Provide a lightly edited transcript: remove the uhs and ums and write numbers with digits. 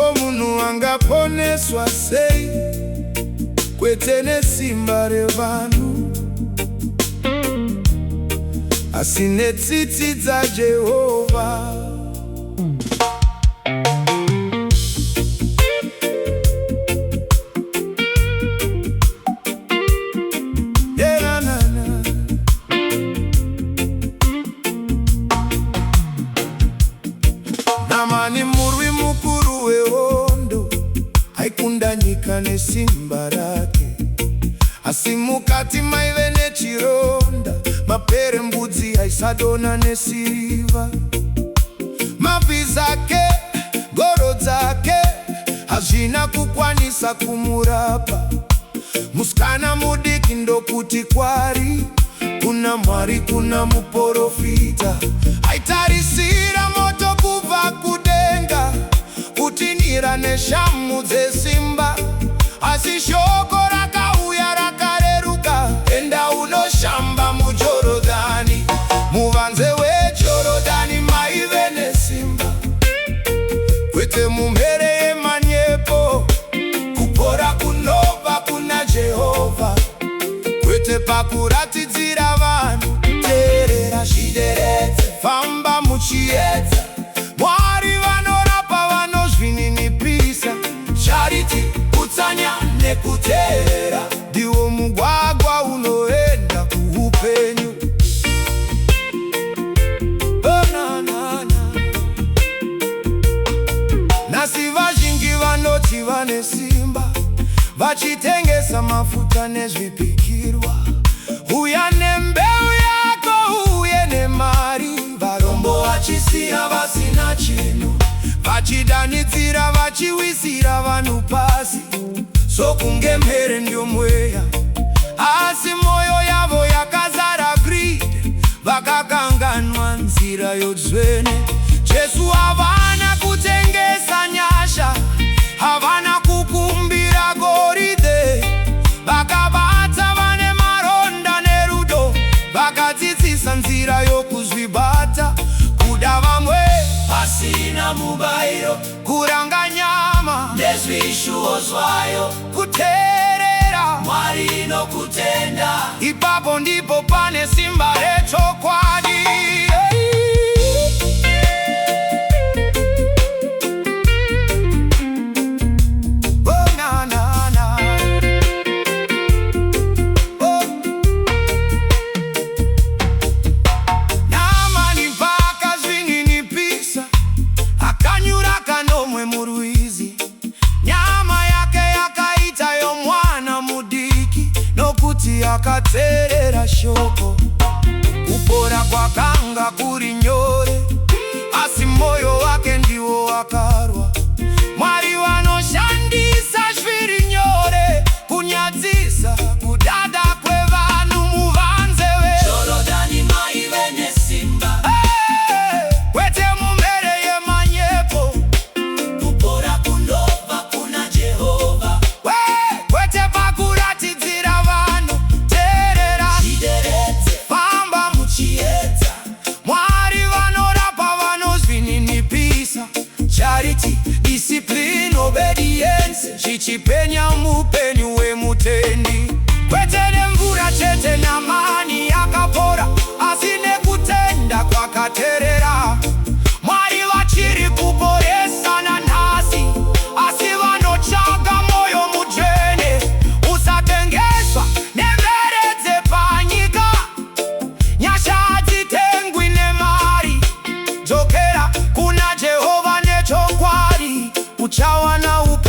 ko munhu angaponeswa sei kwete nesimba revanhu, asi netsitsi dzaJehovha. Namani murwi mukuru wehondo aikunda nyika nesimba rake, asi mukati maive nechironda, mapere mbudzi aisadona nesirivha. Mabhiza ake, ngoro dzake hazvina kukwanisa kumurapa. Musikana mudiki ndokuti kwari kuna Mwari, kuna muprofita. Aitarisira moto kubva kudenga kutinira neshamu dzesimba, asi shoko rakauya rakareruka. Enda unoshamba muJorodhani, muvanze weJorodhani maive nesimba, kwete mumhere yemanyepo. Kupora kunobva kuna Jehovha, kwete pakuratidzira vanhu. Teerera zvideredze, famba muchiedza. Mwari vanorapa vanozvininipisa. Charity, kutsanya nekuteerera ndiwo mugwagwa unoenda kuupenyu. Nhasi vazhinji vanoti vane simba, vachitengesa mafuta nezvipikirwa. Uya nembeu yako, uye nemari, varombo vachisiya vasina chinhu, vachidanidzira vachiwisira vanhu pasi, sokunge mhere ndio mweya, asi moyo yavo yakazara greed. Vakakanganwa nzira yodzvene. Jesu havana kutengesa nyasha, havana kukumbira goridhe. Vakabata vane maronda nerudo, vakadzidzisa nzira yokuzvibata. Kuda vamwe pasina mubayiro, kuranga nyama nezvishuwo zvayo, kuteerera Mwari nokutenda. Ipapo ndipo pane simba rechokwadi. Akateerera shoko, kupora kwakanga kuri nyore, asi moyo wake ndiwo wakarwa. Mwari vanoshandisa zviri nyore kunyadzisa kudada kwevanhu. Muvanze weJorodhani maive nesimba, kwete mumhere yemanyepo. Kupora kunobva kuna Jehovha, kwete pakuratidzira vanhu. Charity, discipline, obedience, chichipenya mupenyu wemutendi. Kwete nemvura chete namani yakapora, asi nekutenda kwakateerera. Mwari vachiri kuporesana nhasi, asi vanotsvaga moyo mudzvene. Usatengeswa nemvere dzepanyika, nyasha hadzitengwi nemari. Dzokera kuna Jehovha nechokwadi, uchawana upenyu.